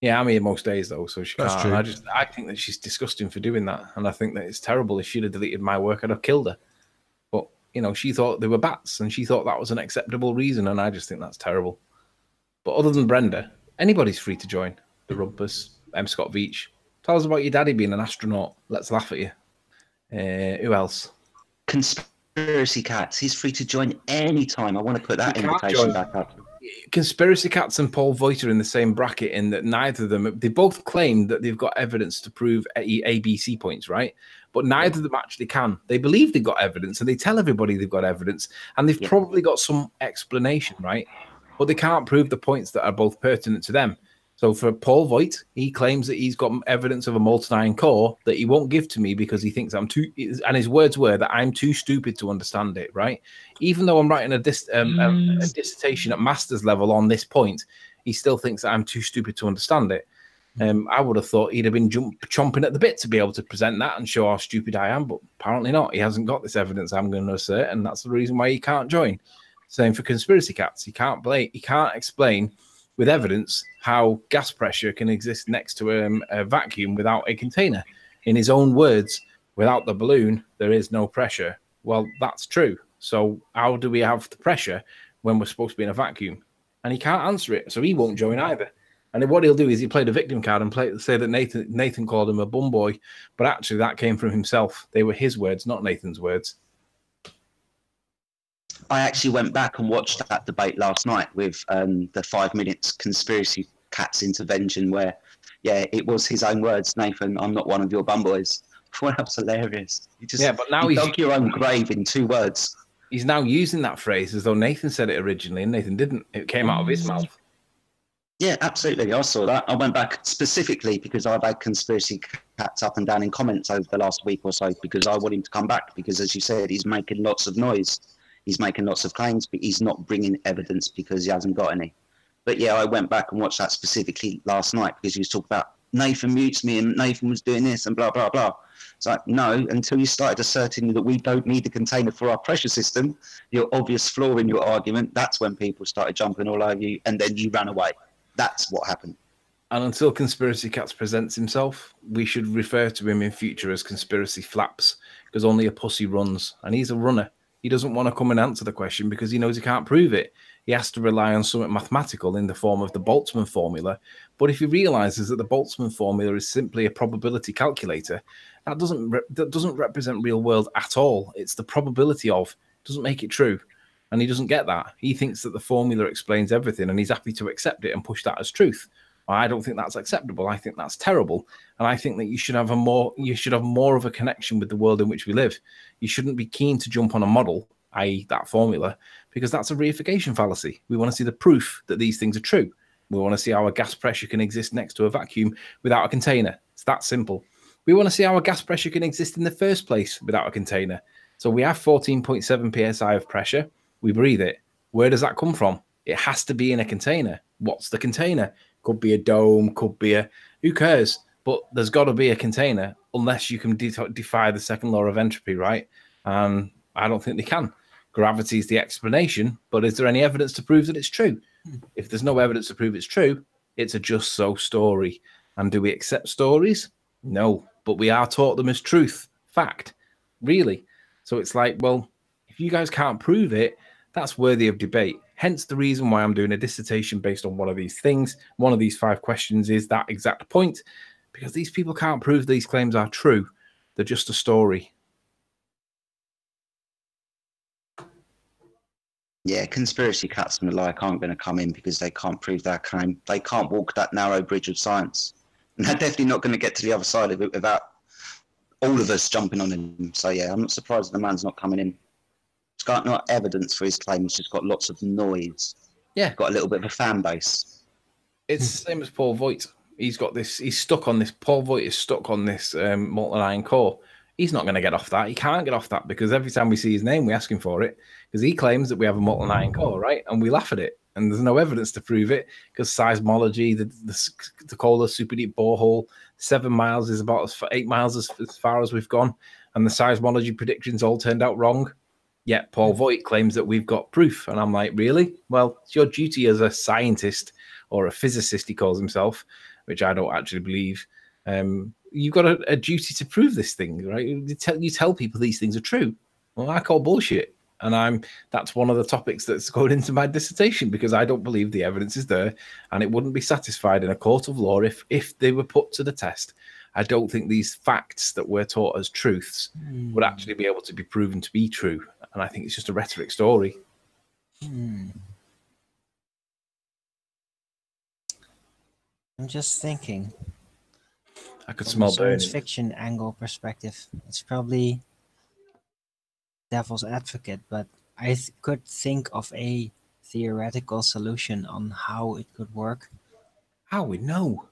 Yeah, I'm here most days though, so she That's can't. true. I think that she's disgusting for doing that, and I think that it's terrible. If she'd have deleted my work, I'd have killed her. But you know, she thought they were bats, and she thought that was an acceptable reason, and I just think that's terrible. But other than Brenda, anybody's free to join. The Rumpus, M. Scott Veach. Tell us about your daddy being an astronaut. Let's laugh at you. Who else? Conspiracy Cats. He's free to join any time. I want to put that invitation back up. Conspiracy Cats and Paul Voigt are in the same bracket in that neither of them, they both claim that they've got evidence to prove ABC points, right? But neither of them actually can. They believe they've got evidence and they tell everybody they've got evidence and they've probably got some explanation, right? But they can't prove the points that are both pertinent to them. So for Paul Voigt, he claims that he's got evidence of a molten iron core that he won't give to me because he thinks I'm too, and his words were that I'm too stupid to understand it, right? Even though I'm writing a dissertation at master's level on this point, he still thinks that I'm too stupid to understand it. I would have thought he'd have been chomping at the bit to be able to present that and show how stupid I am, but apparently not. He hasn't got this evidence, I'm going to assert, and that's the reason why he can't join. Same for Conspiracy Cats. He can't explain with evidence how gas pressure can exist next to a vacuum without a container. In his own words, without the balloon, there is no pressure. Well, that's true. So how do we have the pressure when we're supposed to be in a vacuum? And he can't answer it, so he won't join either. And then what he'll do is he'll play the victim card and say that Nathan called him a bum boy, but actually that came from himself. They were his words, not Nathan's words. I actually went back and watched that debate last night with the 5 minutes Conspiracy Cats intervention where, yeah, it was his own words, Nathan, I'm not one of your bum boys. Well, that was hilarious. You just, Yeah, but now you he's dug your own grave in 2 words. he's now using that phrase as though Nathan said it originally, and Nathan didn't. It came out of his mouth. Yeah, absolutely. I saw that. I went back specifically because I've had conspiracy cats up and down in comments over the last week or so because I want him to come back because, as you said, he's making lots of noise. He's making lots of claims, but he's not bringing evidence because he hasn't got any. But yeah, I went back and watched that specifically last night because he was talking about Nathan mutes me and Nathan was doing this and blah, blah, blah. It's like, no, until you started asserting that we don't need the container for our pressure system, your obvious flaw in your argument, that's when people started jumping all over you and then you ran away. That's what happened. And until Conspiracy Cats presents himself, we should refer to him in future as Conspiracy Flaps because only a pussy runs and he's a runner. He doesn't want to come and answer the question because he knows he can't prove it. He has to rely on something mathematical in the form of the Boltzmann formula. But if he realizes that the Boltzmann formula is simply a probability calculator, that doesn't represent real world at all. It's the probability of, doesn't make it true. And he doesn't get that. He thinks that the formula explains everything and he's happy to accept it and push that as truth. I don't think that's acceptable. I think that's terrible. And I think that you should have more of a connection with the world in which we live. You shouldn't be keen to jump on a model, i.e. that formula, because that's a reification fallacy. We want to see the proof that these things are true. We want to see how a gas pressure can exist next to a vacuum without a container. It's that simple. We want to see how a gas pressure can exist in the first place without a container. So we have 14.7 psi of pressure. We breathe it. Where does that come from? It has to be in a container. What's the container? Could be a dome, could be a... Who cares? But there's got to be a container unless you can defy the second law of entropy, right? And I don't think they can. Gravity is the explanation, but is there any evidence to prove that it's true? If there's no evidence to prove it's true, it's a just so story. And do we accept stories? No, but we are taught them as truth, fact, really. So it's like, well, if you guys can't prove it, that's worthy of debate. Hence the reason why I'm doing a dissertation based on one of these things. One of these 5 questions is that exact point, because these people can't prove these claims are true. They're just a story. Yeah, conspiracy cats and the like aren't going to come in because they can't prove their claim. They can't walk that narrow bridge of science. And they're definitely not going to get to the other side of it without all of us jumping on him. So yeah, I'm not surprised the man's not coming in. He's got no evidence for his claim. He's just got lots of noise. Yeah. Got a little bit of a fan base. It's the same as Paul Voigt. He's got this, he's stuck on this, Paul Voigt is stuck on this molten iron core. He's not going to get off that. He can't get off that because every time we see his name, we ask him for it because he claims that we have a molten iron core, right? And we laugh at it. And there's no evidence to prove it because seismology, the Kola super deep borehole, 7 miles is about 8 miles as far as we've gone. And the seismology predictions all turned out wrong. Yet Paul Voigt claims that we've got proof. And I'm like, really? Well, it's your duty as a scientist or a physicist, he calls himself, which I don't actually believe. You've got a duty to prove this thing, right? You tell people these things are true. Well, I call bullshit. And that's one of the topics that's going into my dissertation because I don't believe the evidence is there and it wouldn't be satisfied in a court of law if they were put to the test. I don't think these facts that we're taught as truths would actually be able to be proven to be true. And I think it's just a rhetoric story. I'm just thinking. I could From smell a science burning. fiction angle perspective, it's probably devil's advocate, but I could think of a theoretical solution on how it could work. How we know?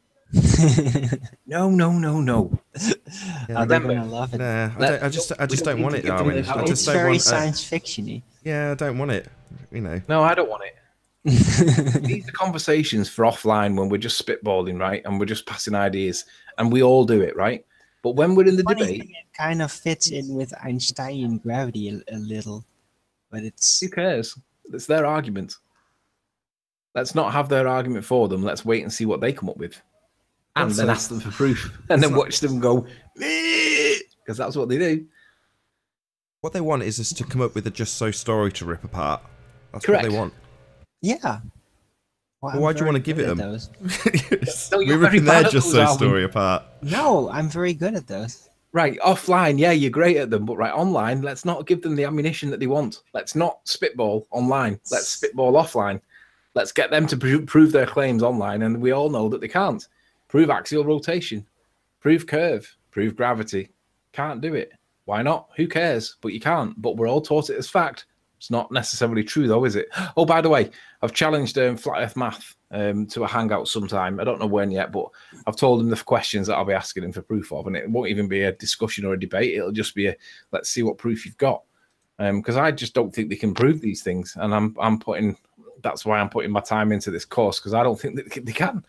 No. Oh, they're gonna love it. Nah, I just don't want it, Darwin. I It's just don't very want. science fiction-y. Yeah, I don't want it. You know. No, I don't want it. These are conversations for offline when we're just spitballing, right? And we're just passing ideas, and we all do it, right? But when we're in the Funny debate, thing, it kind of fits in with Einsteinian gravity a little, but it's who cares? It's their argument. Let's not have their argument for them. Let's wait and see what they come up with. And then ask them for proof. And then watch them go, because that's what they do. What they want is us to come up with a just so story to rip apart. That's Correct. what they want. yeah. Well, Well, why do you want to give it them? No, you're We're very ripping bad their at just those, so Alvin. story apart. No, I'm very good at those. Right, offline, yeah, you're great at them, but right, online, let's not give them the ammunition that they want. Let's not spitball online. Let's spitball offline. Let's get them to prove their claims online, and we all know that they can't. Prove axial rotation, prove curve, prove gravity. can't do it. Why not? Who cares? But you can't. But we're all taught it as fact. It's not necessarily true, though, is it? Oh, by the way, I've challenged Flat Earth Math to a hangout sometime. I don't know when yet, but I've told him the questions that I'll be asking him for proof of, and it won't even be a discussion or a debate. It'll just be a let's see what proof you've got. Because I just don't think they can prove these things, and that's why I'm putting my time into this course, because I don't think that they can,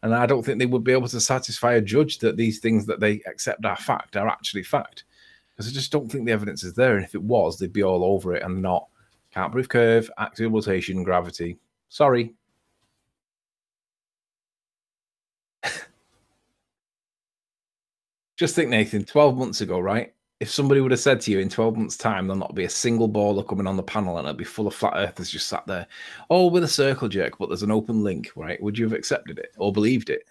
and I don't think they would be able to satisfy a judge that these things that they accept are fact are actually fact. Because I just don't think the evidence is there, and if it was, they'd be all over it, and not. Can't prove curve, axial rotation, gravity. Sorry. Just think, Nathan, 12 months ago, right? If somebody would have said to you in 12 months' time, there'll not be a single baller coming on the panel and it'll be full of flat earthers just sat there, all with a circle jerk, but there's an open link, right? Would you have accepted it or believed it?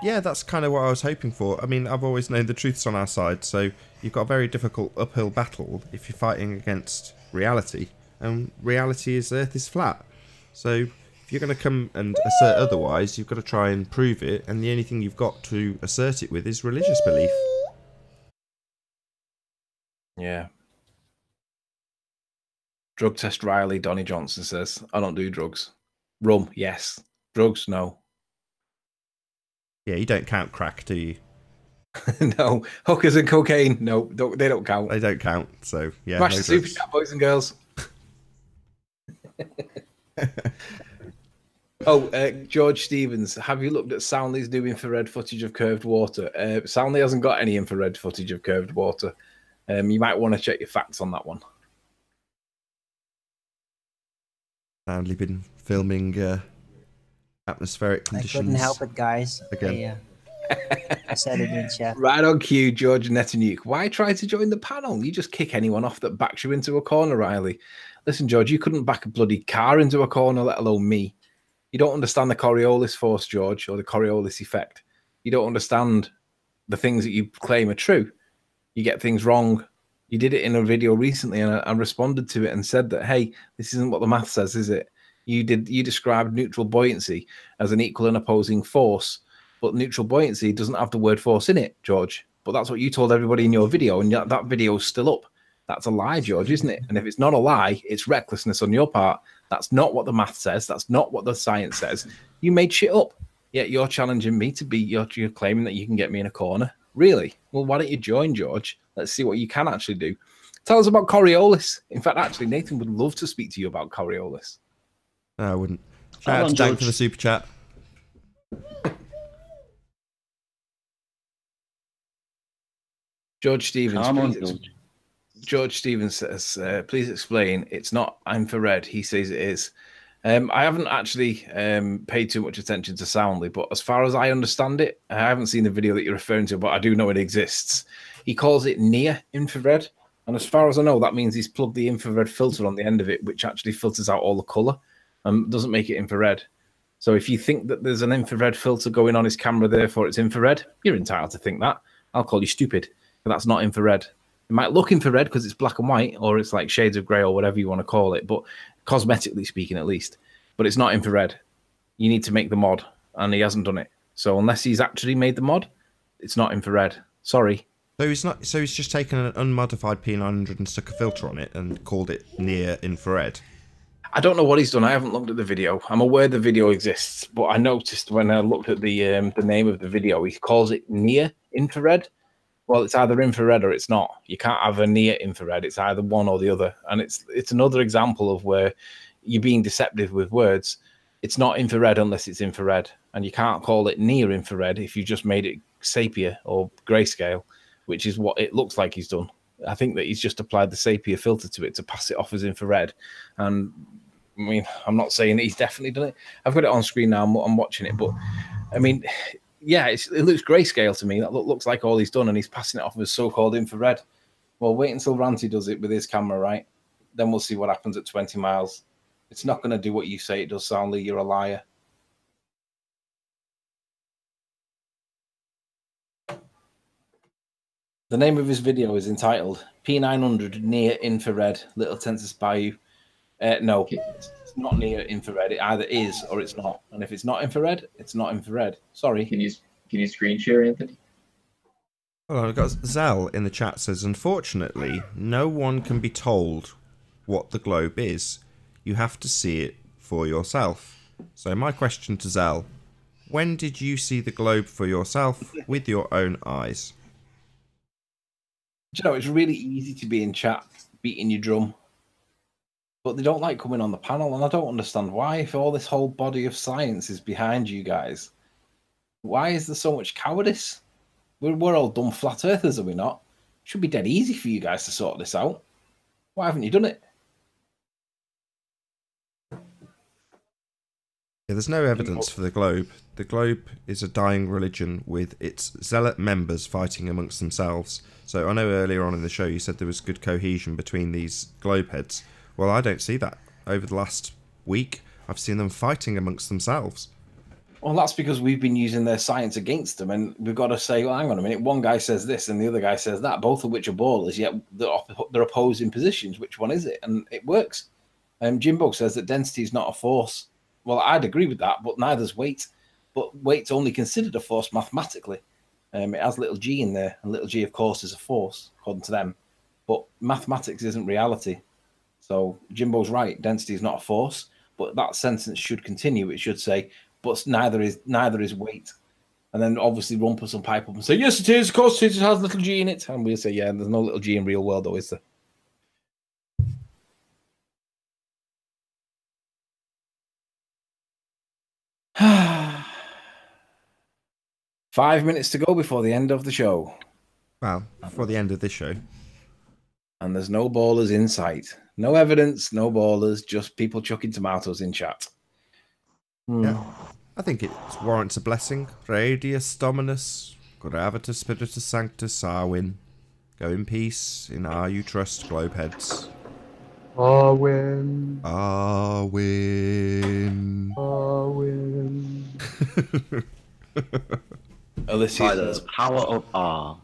Yeah, that's kind of what I was hoping for. I mean, I've always known the truth's on our side, so you've got a very difficult uphill battle if you're fighting against reality, and reality is Earth is flat. So if you're going to come and assert otherwise, you've got to try and prove it, and the only thing you've got to assert it with is religious belief. Yeah. Drug test Riley, Donnie Johnson says, I don't do drugs. Rum, yes. Drugs, no. Yeah, you don't count crack, do you? No. Hookers and cocaine, no, they don't count. They don't count, so yeah. Smash No the super drugs. chat, boys and girls. George Stevens, have you looked at Soundly's new infrared footage of curved water? Soundly hasn't got any infrared footage of curved water. You might want to check your facts on that one. Soundly been filming atmospheric conditions. I couldn't help it, guys. Again. I said it in chat. Right on cue, George Netanyahu. Why try to join the panel? You just kick anyone off that backs you into a corner, Riley. Listen, George, you couldn't back a bloody car into a corner, let alone me. You don't understand the Coriolis force, George, or the Coriolis effect. You don't understand the things that you claim are true. You get things wrong. You did it in a video recently, and I responded to it and said that, hey, this isn't what the math says, is it? You described neutral buoyancy as an equal and opposing force, but neutral buoyancy doesn't have the word force in it, George. But that's what you told everybody in your video, and that video is still up. That's a lie, George, isn't it? And if it's not a lie, it's recklessness on your part. That's not what the math says. That's not what the science says. You made shit up. Yet you're challenging me to be, you're claiming that you can get me in a corner. Really? Well, why don't you join, George? Let's see what you can actually do. Tell us about Coriolis. In fact, actually, Nathan would love to speak to you about Coriolis. No, I wouldn't. Shout out to Dan for the super chat. George Stevens. Come on, George. George Stevens says, please explain. It's not infrared. He says it is. I haven't actually paid too much attention to Soundly, but as far as I understand it, I haven't seen the video that you're referring to, but I do know it exists. He calls it near infrared. And as far as I know, that means he's plugged the infrared filter on the end of it, which actually filters out all the color and doesn't make it infrared. So if you think that there's an infrared filter going on his camera, therefore it's infrared, you're entitled to think that. I'll call you stupid, but that's not infrared. It might look infrared because it's black and white, or it's like shades of grey, or whatever you want to call it, but cosmetically speaking at least. But it's not infrared. You need to make the mod, and he hasn't done it. So unless he's actually made the mod, it's not infrared. Sorry. So he's not. So he's just taken an unmodified P900 and stuck a filter on it and called it near infrared. I don't know what he's done. I haven't looked at the video. I'm aware the video exists, but I noticed when I looked at the name of the video, he calls it near infrared. Well, it's either infrared or it's not. You can't have a near infrared. It's either one or the other. And it's another example of where you're being deceptive with words. It's not infrared unless it's infrared. And you can't call it near infrared if you just made it sepia or grayscale, which is what it looks like he's done. I think that he's just applied the sepia filter to it to pass it off as infrared. And I mean, I'm not saying that he's definitely done it. I've got it on screen now. I'm watching it. But I mean, yeah, it looks grayscale to me. That looks like all he's done, and he's passing it off as so-called infrared. Well, wait until Ranty does it with his camera, right? Then we'll see what happens at 20 miles. It's not going to do what you say it does, Soundly. You're a liar. The name of his video is entitled P900 Near Infrared Little Tensis Bayou. No, it's not near infrared. It either is or it's not. And if it's not infrared, it's not infrared. Sorry. Can you screen share, Anthony? Well, I've got Zell in the chat says, unfortunately, no one can be told what the globe is. You have to see it for yourself. So my question to Zell, when did you see the globe for yourself with your own eyes? Do you know, it's really easy to be in chat beating your drum, but they don't like coming on the panel, and I don't understand why. If all this whole body of science is behind you guys, why is there so much cowardice? We're all dumb flat earthers, are we not? It should be dead easy for you guys to sort this out. Why haven't you done it? Yeah, there's no evidence for the globe. The globe is a dying religion with its zealot members fighting amongst themselves. So I know earlier on in the show you said there was good cohesion between these globe heads. Well, I don't see that. Over the last week, I've seen them fighting amongst themselves. Well, that's because we've been using their science against them, and we've got to say, well, hang on a minute, one guy says this and the other guy says that, both of which are ballers, yet they're opposing positions. Which one is it? And it works. Jimbo says that density is not a force. Well, I'd agree with that, but neither's weight. But weight's only considered a force mathematically. It has little g in there, and little g, of course, is a force, according to them. But mathematics isn't reality. So Jimbo's right, density is not a force, but that sentence should continue. It should say, but neither is weight. And then obviously Rumpus will pipe up and say, yes, it is, of course it has little g in it. And we'll say, yeah, there's no little g in real world, though, is there? 5 minutes to go before the end of the show. Well, before the end of this show. And there's no ballers in sight. No evidence, no ballers, just people chucking tomatoes in chat. Yeah. I think it warrants a blessing. Radius Dominus, Gravitas Spiritus Sanctus, Arwin. Go in peace, in our you trust, globeheads. Arwin. Arwin. Arwin. By the power of R.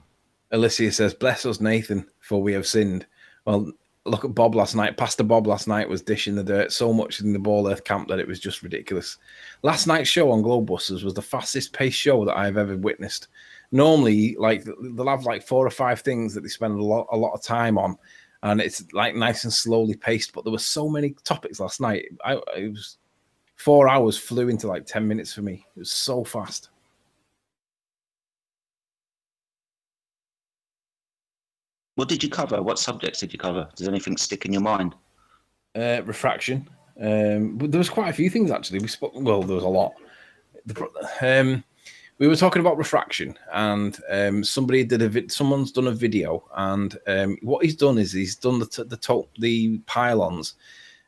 Alicia says, bless us, Nathan, for we have sinned. Well, look at Bob last night. Pastor Bob last night was dishing the dirt so much in the Ball Earth camp that it was just ridiculous. Last night's show on Globebusters was the fastest paced show that I've ever witnessed. Normally, like, they'll have like 4 or 5 things that they spend a lot of time on, and it's like nice and slowly paced. But there were so many topics last night. It was 4 hours flew into like 10 minutes for me. It was so fast. What did you cover? What subjects did you cover? Does anything stick in your mind? Refraction. But there was quite a few things actually. We spoke. Well, there was a lot. We were talking about refraction, and somebody did someone's done a video, and what he's done is he's done the pylons,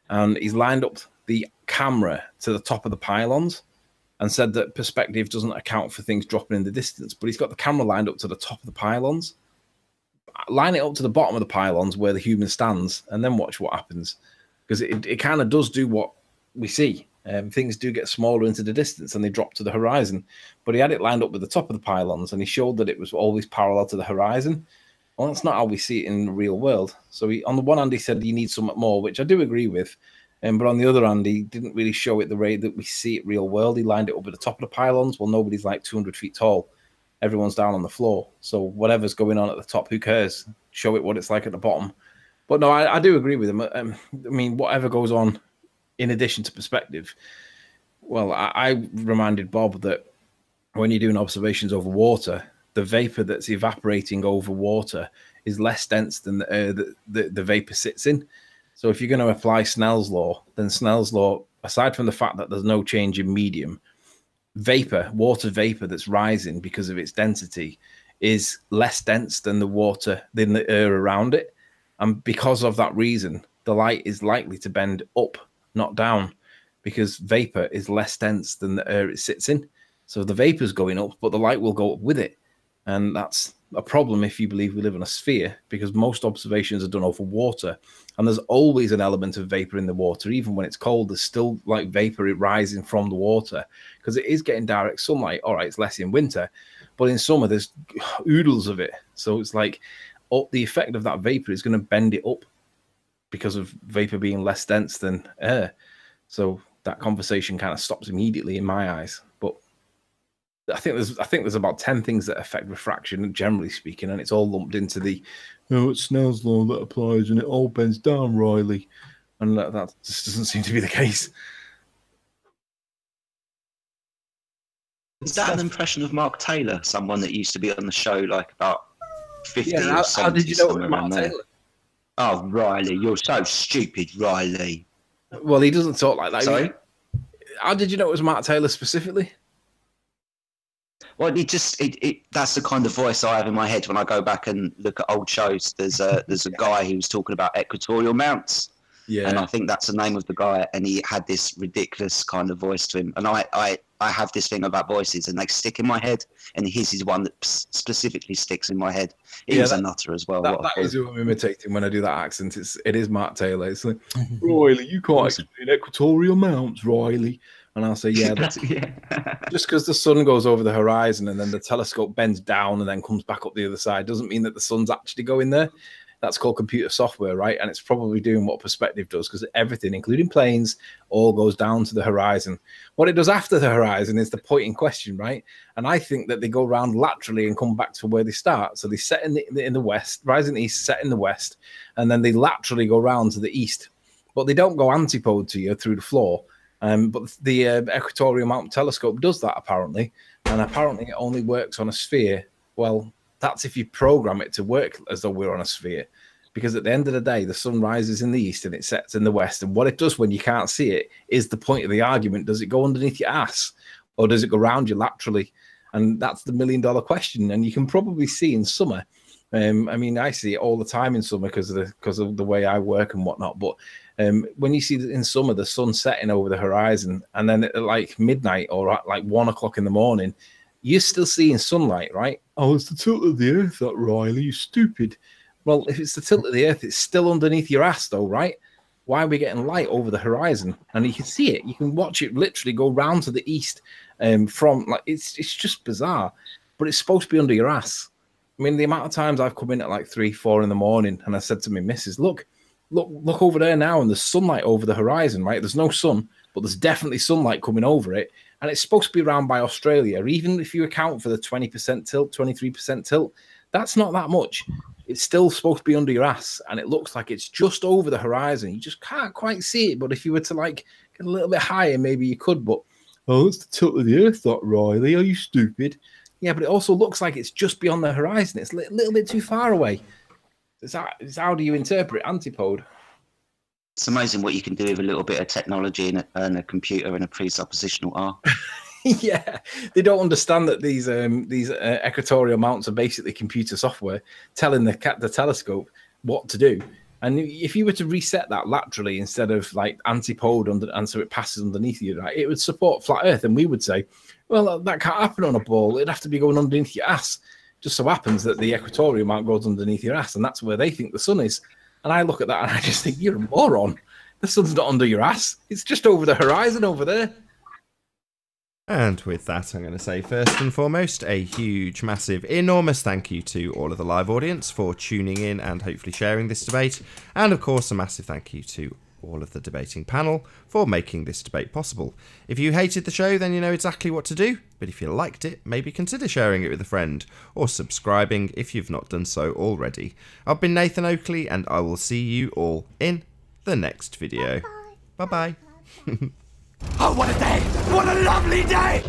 and he's lined up the camera to the top of the pylons, and said that perspective doesn't account for things dropping in the distance. But he's got the camera lined up to the top of the pylons. Line it up to the bottom of the pylons where the human stands, and then watch what happens, because it kind of does do what we see. Things do get smaller into the distance and they drop to the horizon. But he had it lined up with the top of the pylons, and he showed that it was always parallel to the horizon. Well, that's not how we see it in the real world. So on the one hand, he said you need something more, which I do agree with. But on the other hand, he didn't really show it the way that we see it real world. He lined it up at the top of the pylons. Well, nobody's like 200 feet tall. Everyone's down on the floor. So whatever's going on at the top, who cares? Show it what it's like at the bottom. But no, I do agree with him. I mean, whatever goes on in addition to perspective. Well, I reminded Bob that when you're doing observations over water, the vapor that's evaporating over water is less dense than the air that the vapor sits in. So if you're going to apply Snell's law, then Snell's law, aside from the fact that there's no change in medium, water vapor that's rising because of its density is less dense than the air around it. And because of that reason, the light is likely to bend up, not down, because vapor is less dense than the air it sits in. So the vapor's going up, but the light will go up with it. And that's a problem if you believe we live in a sphere, because most observations are done over water. And there's always an element of vapor in the water. Even when it's cold, there's still like vapor rising from the water, because it is getting direct sunlight. All right, it's less in winter, but in summer, there's oodles of it. So it's like the effect of that vapor is going to bend it up because of vapor being less dense than air. So that conversation kind of stops immediately in my eyes. But I think there's about 10 things that affect refraction, generally speaking, and it's all lumped into the it's Snell's law that applies, and it all bends down, Riley, and that just doesn't seem to be the case. Is that an impression of Mark Taylor, someone that used to be on the show like about 50 or 70? How did you know it was Mark Taylor? Oh, Riley, you're so stupid, Riley. Well, he doesn't talk like that. Sorry? How did you know it was Mark Taylor specifically? Well, that's the kind of voice I have in my head when I go back and look at old shows. There's a guy who was talking about equatorial mounts. Yeah. And I think that's the name of the guy, and he had this ridiculous kind of voice to him. And I have this thing about voices, and they stick in my head, and his is one that specifically sticks in my head. He was a nutter as well. That is who I'm imitating when I do that accent. It is Mark Taylor. It's like, Riley, you can't explain equatorial mounts, Riley. And I'll say, yeah, just because the sun goes over the horizon and then the telescope bends down and then comes back up the other side doesn't mean that the sun's actually going there. That's called computer software, right? And it's probably doing what perspective does, because everything, including planes, all goes down to the horizon. What it does after the horizon is the point in question, right? And I think that they go around laterally and come back to where they start. So they set in the west, rise in the east, set in the west, and then they laterally go round to the east. But they don't go antipode to you through the floor. But the equatorial mount telescope does that, apparently. And apparently it only works on a sphere. Well, that's if you program it to work as though we're on a sphere, because at the end of the day, the sun rises in the east and it sets in the west. And what it does when you can't see it is the point of the argument. Does it go underneath your ass, or does it go around you laterally? And that's the $1 million question. And you can probably see in summer. I mean, I see it all the time in summer because of the way I work and whatnot. But when you see in summer the sun setting over the horizon, and then at like midnight or at like 1 o'clock in the morning, you're still seeing sunlight, right? Oh, it's the tilt of the earth, that Riley, you stupid. Well, if it's the tilt of the earth, it's still underneath your ass, though, right? Why are we getting light over the horizon? And you can see it. You can watch it literally go round to the east from, like, it's just bizarre. But it's supposed to be under your ass. I mean, the amount of times I've come in at like 3, 4 in the morning, and I said to my missus, look over there now, and there's sunlight over the horizon, right? There's no sun, but there's definitely sunlight coming over it. And it's supposed to be around by Australia. Even if you account for the 20% tilt, 23% tilt, that's not that much. It's still supposed to be under your ass, and it looks like it's just over the horizon. You just can't quite see it, but if you were to like get a little bit higher, maybe you could. But oh, it's the tilt of the earth, that Riley. Are you stupid? Yeah, but it also looks like it's just beyond the horizon. It's a little bit too far away. It's how do you interpret antipode? It's amazing what you can do with a little bit of technology and a computer and a presuppositional R. Yeah, they don't understand that these equatorial mounts are basically computer software telling the telescope what to do. And if you were to reset that laterally instead of like antipode and so it passes underneath you, right, it would support flat Earth. And we would say, well, that can't happen on a ball. It'd have to be going underneath your ass. Just so happens that the equatorial mount goes underneath your ass, and that's where they think the sun is. And I look at that and I just think, you're a moron. The sun's not under your ass. It's just over the horizon over there. And with that, I'm going to say first and foremost, a huge, massive, enormous thank you to all of the live audience for tuning in and hopefully sharing this debate. And of course, a massive thank you to all of the debating panel for making this debate possible. If you hated the show, then you know exactly what to do. But if you liked it, maybe consider sharing it with a friend or subscribing if you've not done so already. I've been Nathan Oakley, and I will see you all in the next video. Bye-bye. Oh, what a day! What a lovely day!